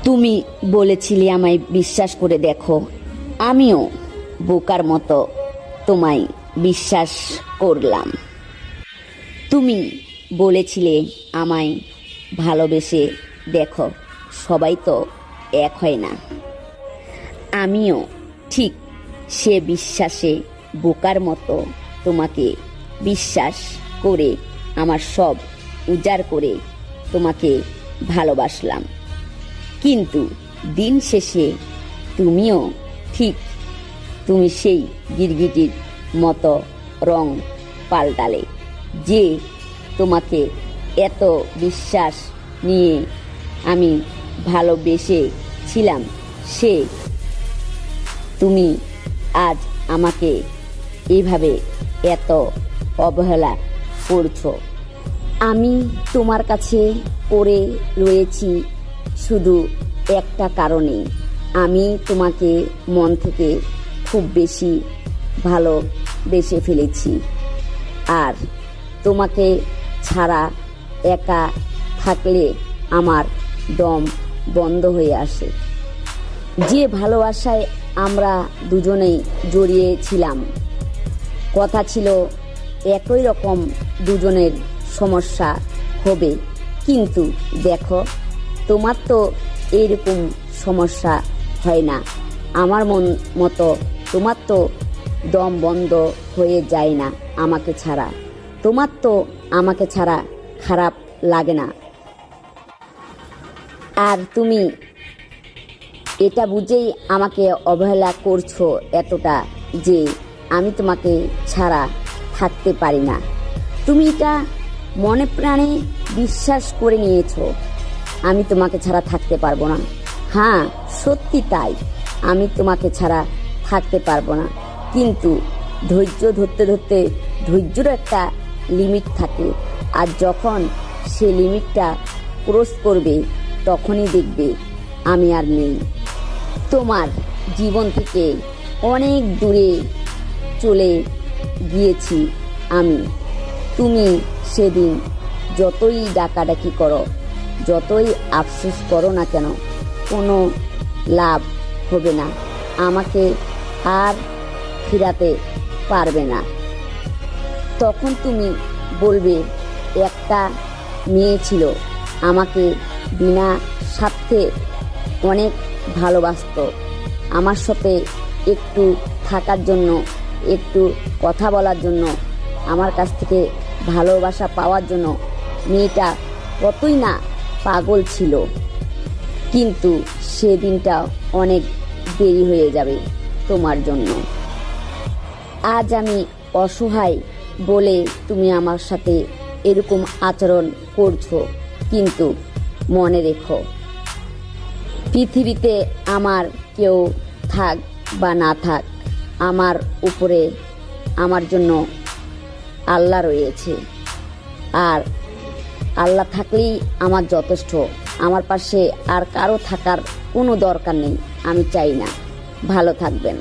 তুমি বলেছিলে আমায় বিশ্বাস করে দেখো, আমিও বোকার মতো তোমায় বিশ্বাস করলাম। তুমি বলেছিলে আমায় ভালোবেসে দেখো, সবাই তো এক হয় না। আমিও ঠিক সে বিশ্বাসে বোকার মতো তোমাকে বিশ্বাস করে আমার সব উজাড় করে তোমাকে ভালোবাসলাম। কিন্তু দিন শেষে তুমিও ঠিক তুমি সেই গিরগিটির মতো রং পাল্টালে। যে তোমাকে এত বিশ্বাস নিয়ে আমি ভালোবেসেছিলাম, সে তুমি আজ আমাকে এইভাবে এত অবহেলা করছো। আমি তোমার কাছে পড়ে রয়েছি শুধু একটা কারণে, আমি তোমাকে মন থেকে খুব বেশি ভালোবেসে ফেলেছি। আর তোমাকে ছাড়া একা থাকলে আমার দম বন্ধ হয়ে আসে। যে ভালোবাসায় আমরা দুজনেই জড়িয়েছিলাম, কথা ছিল একই রকম দুজনের সমস্যা হবে, কিন্তু দেখো তোমার তো এইরকম সমস্যা হয় না। আমার মতো তোমার তো দম বন্ধ হয়ে যায় না আমাকে ছাড়া। তোমার তো আমাকে ছাড়া খারাপ লাগে না। আর তুমি এটা বুঝেই আমাকে অবহেলা করছো এতটা যে আমি তোমাকে ছাড়া থাকতে পারি না। তুমি এটা মনে প্রাণে বিশ্বাস করে নিয়েছো আমি তোমাকে ছাড়া থাকতে পারবো না। হ্যাঁ, সত্যি তাই, আমি তোমাকে ছাড়া থাকতে পারবো না। কিন্তু ধৈর্য ধরতে ধরতে ধৈর্যেরও একটা লিমিট থাকে। আর যখন সে লিমিটটা ক্রস করবে তখনই দেখবে আমি আর নেই। তোমার জীবন থেকে অনেক দূরে চলে গিয়েছি আমি। তুমি সেদিন যতই ডাকাডাকি করো, যতই আফসোস করো না কেন, কোনো লাভ হবে না। আমাকে আর ফিরাতে পারবে না। তখন তুমি বলবে একটা মেয়ে ছিল, আমাকে বিনা স্বার্থে অনেক ভালোবাসতো। আমার সাথে একটু থাকার জন্য, একটু কথা বলার জন্য, আমার কাছ থেকে ভালোবাসা পাওয়ার জন্য মেয়েটা কতই না পাগল ছিল। কিন্তু সেদিনটা অনেক দেরি হয়ে যাবে তোমার জন্য। আজ আমি অসহায় বলে তুমি আমার সাথে এরকম আচরণ করছো, কিন্তু মনে রেখো, পৃথিবীতে আমার কেউ থাক বা না থাক, আমার উপরে আমার জন্য আল্লাহ রয়েছে। আর আল্লাহ থাকলেই আমার যথেষ্ট। আমার পাশে আর কারো থাকার কোনো দরকার নেই। আমি চাই না। ভালো থাকবেন।